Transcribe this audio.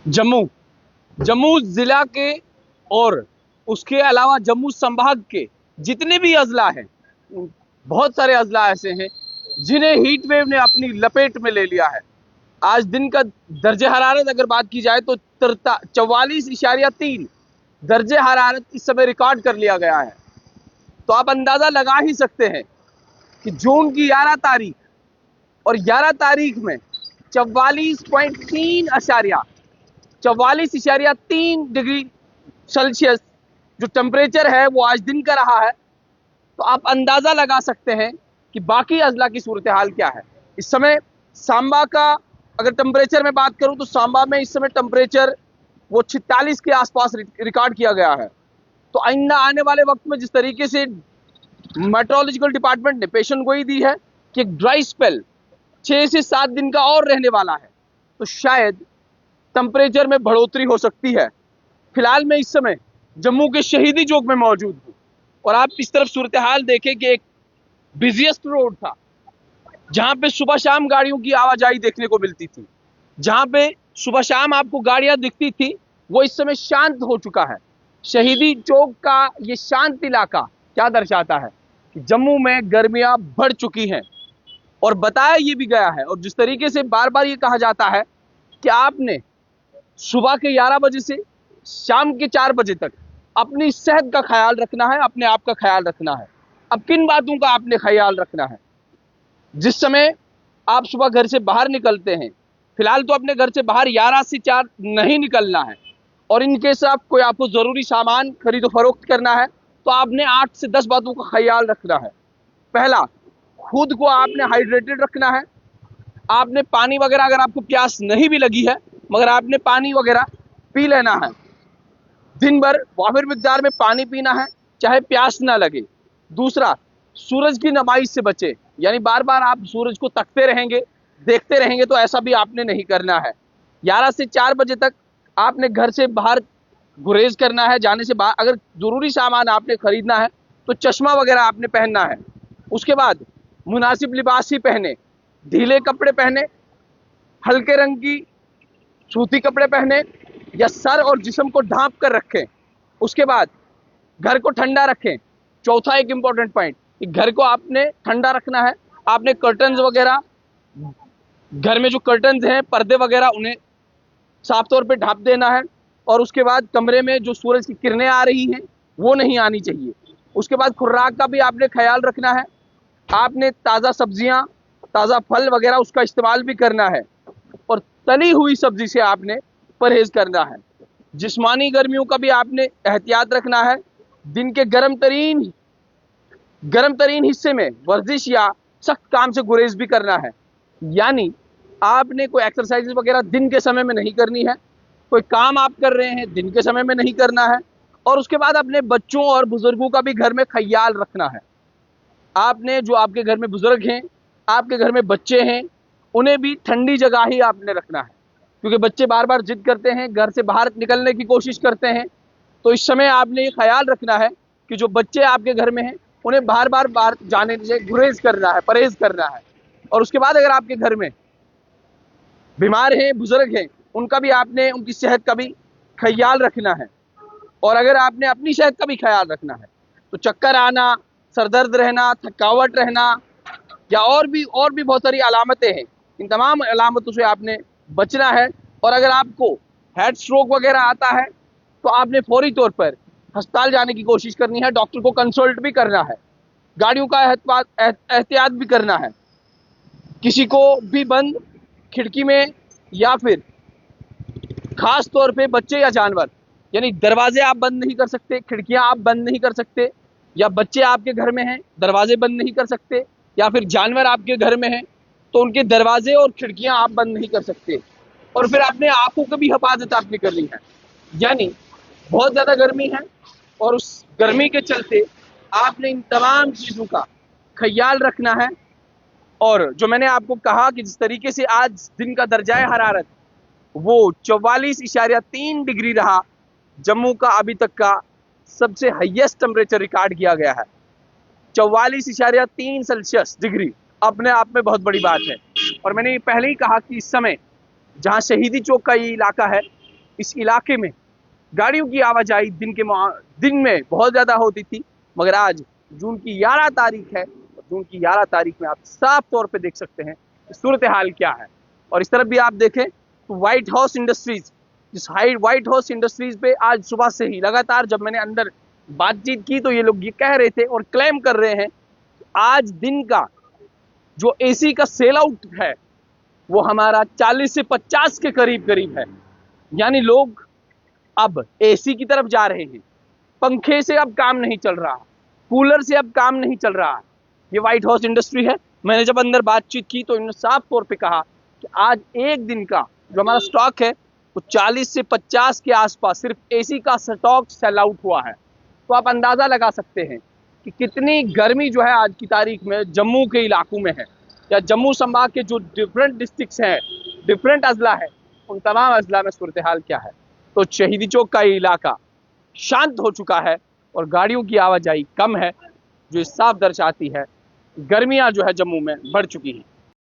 जम्मू जम्मू जिला के और उसके अलावा जम्मू संभाग के जितने भी अजला हैं, बहुत सारे अजला ऐसे हैं जिन्हें हीट वेव ने अपनी लपेट में ले लिया है। आज दिन का दर्जे हरारत अगर बात की जाए तो 44.3 दर्जे हरारत इस समय रिकॉर्ड कर लिया गया है। तो आप अंदाजा लगा ही सकते हैं कि जून की 11 तारीख और 11 तारीख में 44.3 डिग्री सेल्सियस जो टेम्परेचर है वो आज दिन का रहा है। तो आप अंदाजा लगा सकते हैं कि बाकी अजला की सूरत हाल क्या है। इस समय सांबा का अगर टेम्परेचर में बात करूं तो सांबा में इस समय टेम्परेचर वो 46 के आसपास रिकॉर्ड किया गया है। तो आइंदा आने वाले वक्त में जिस तरीके से मेट्रोलॉजिकल डिपार्टमेंट ने पेशन गोई दी है कि एक ड्राई स्पेल 6 से 7 दिन का और रहने वाला है, तो शायद टेम्परेचर में बढ़ोतरी हो सकती है। फिलहाल मैं इस समय जम्मू के शहीदी चौक में मौजूद हूँ और आप इस तरफ सूरत हाल देखें कि एक बिजिएस्ट रोड था जहां पे सुबह शाम गाड़ियों की आवाजाही देखने को मिलती थी, जहां पे सुबह शाम आपको गाड़ियां दिखती थी, वो इस समय शांत हो चुका है। शहीदी चौक का ये शांत इलाका क्या दर्शाता है कि जम्मू में गर्मियां बढ़ चुकी हैं। और बताया ये भी गया है और जिस तरीके से बार बार ये कहा जाता है कि आपने सुबह के 11 बजे से शाम के 4 बजे तक अपनी सेहत का ख्याल रखना है, अपने आप का ख्याल रखना है। अब किन बातों का आपने ख्याल रखना है? जिस समय आप सुबह घर से बाहर निकलते हैं, फिलहाल तो अपने घर से बाहर 11 से 4 नहीं निकलना है, और इनकेस आप कोई आपको ज़रूरी सामान खरीदो फरोख्त करना है तो आपने 8 से 10 बातों का ख्याल रखना है। पहला, खुद को आपने हाइड्रेटेड रखना है। आपने पानी वगैरह, अगर आपको प्यास नहीं भी लगी है मगर आपने पानी वगैरह पी लेना है। दिन भर वाफिर मिकदार में पानी पीना है, चाहे प्यास ना लगे। दूसरा, सूरज की नमाइश से बचे, यानी बार बार आप सूरज को तकते रहेंगे, देखते रहेंगे, तो ऐसा भी आपने नहीं करना है। 11 से 4 बजे तक आपने घर से बाहर गुरेज करना है। जाने से बाहर अगर ज़रूरी सामान आपने खरीदना है तो चश्मा वगैरह आपने पहनना है। उसके बाद मुनासिब लिबास ही पहने, ढीले कपड़े पहने, हल्के रंग की सूती कपड़े पहने या सर और जिस्म को ढांप कर रखें। उसके बाद घर को ठंडा रखें। चौथा एक इंपॉर्टेंट पॉइंट कि घर को आपने ठंडा रखना है। आपने कर्टन्स वगैरह, घर में जो कर्टन्स हैं, पर्दे वगैरह, उन्हें साफ तौर पे ढांप देना है। और उसके बाद कमरे में जो सूरज की किरणें आ रही हैं वो नहीं आनी चाहिए। उसके बाद खुराक का भी आपने ख्याल रखना है। आपने ताज़ा सब्जियां, ताज़ा फल वगैरह उसका इस्तेमाल भी करना है और तली हुई सब्जी से आपने परहेज करना है। जिस्मानी गर्मियों का भी आपने एहतियात रखना है। दिन के गर्म तरीन हिस्से में वर्जिश या सख्त काम से गुरेज भी करना है। यानी आपने कोई एक्सरसाइज वगैरह दिन के समय में नहीं करनी है। कोई काम आप कर रहे हैं दिन के समय में नहीं करना है। और उसके बाद अपने बच्चों और बुजुर्गों का भी घर में ख्याल रखना है। आपने, जो आपके घर में बुजुर्ग हैं, आपके घर में बच्चे हैं, उन्हें भी ठंडी जगह ही आपने रखना है, क्योंकि बच्चे बार बार जिद करते हैं, घर से बाहर निकलने की कोशिश करते हैं। तो इस समय आपने ये ख्याल रखना है कि जो बच्चे आपके घर में हैं उन्हें बार बार जाने से गुरेज करना है, परहेज करना है। और उसके बाद अगर आपके घर में बीमार हैं, बुजुर्ग हैं, उनका भी आपने, उनकी सेहत का भी ख्याल रखना है। और अगर आपने अपनी सेहत का भी ख्याल रखना है तो चक्कर आना, सरदर्द रहना, थकावट रहना या और भी बहुत सारी अलामतें हैं, इन तमाम अलामतों से आपने बचना है। और अगर आपको हेड स्ट्रोक वगैरह आता है तो आपने फौरी तौर पर अस्पताल जाने की कोशिश करनी है, डॉक्टर को कंसल्ट भी करना है, गाड़ियों का एहतियात भी करना है। किसी को भी बंद खिड़की में, या फिर खास तौर पे बच्चे या जानवर, यानी दरवाजे आप बंद नहीं कर सकते, खिड़कियां आप बंद नहीं कर सकते, या बच्चे आपके घर में हैं दरवाजे बंद नहीं कर सकते, या फिर जानवर आपके घर में हैं तो उनके दरवाजे और खिड़कियां आप बंद नहीं कर सकते। और फिर अपने आंखों की भी हिफाजत आपने करनी है। यानी बहुत ज़्यादा गर्मी है और उस गर्मी के चलते आपने इन तमाम चीज़ों का ख्याल रखना है। और जो मैंने आपको कहा कि जिस तरीके से आज दिन का दर्जाए हरारत वो 44.3 डिग्री रहा, जम्मू का अभी तक का सबसे हाईएस्ट टेम्परेचर रिकॉर्ड किया गया है। 44.3 सेल्सियस डिग्री अपने आप में बहुत बड़ी बात है। और मैंने पहले ही कहा कि इस समय जहां शहीदी चौक का ये इलाका है इस इलाके में गाड़ियों की आवाजाही दिन में बहुत ज़्यादा होती थी, मगर आज जून की 11 तारीख है, जून की 11 तारीख में आप साफ तौर पे देख सकते हैं कि सूरत हाल क्या है। और इस तरफ भी आप देखें तो व्हाइट हाउस इंडस्ट्रीज, जिस व्हाइट हाउस इंडस्ट्रीज पे आज सुबह से ही लगातार जब मैंने अंदर बातचीत की तो ये लोग ये कह रहे थे और क्लेम कर रहे हैं आज दिन का जो एसी का सेल आउट है वो हमारा 40 से 50 के करीब करीब है। यानी लोग अब एसी की तरफ जा रहे हैं, पंखे से अब काम नहीं चल रहा, कूलर से अब काम नहीं चल रहा। ये व्हाइट हाउस इंडस्ट्री है। मैंने जब अंदर बातचीत की तो इन्होंने साफ तौर पे कहा कि आज एक दिन का जो हमारा स्टॉक है वो 40 से 50 के आसपास सिर्फ एसी का स्टॉक सेल आउट हुआ है। तो आप अंदाजा लगा सकते हैं कि कितनी गर्मी जो है आज की तारीख में जम्मू के इलाकों में है, या जम्मू संभाग के जो डिफरेंट डिस्ट्रिक्ट्स हैं, डिफरेंट अजला है, उन तमाम अजला में सूरत हाल क्या है। तो शहीदी चौक का ये इलाका शांत हो चुका है और गाड़ियों की आवाजाही कम है, जो साफ दर्शाती है गर्मियां जो है जम्मू में बढ़ चुकी हैं।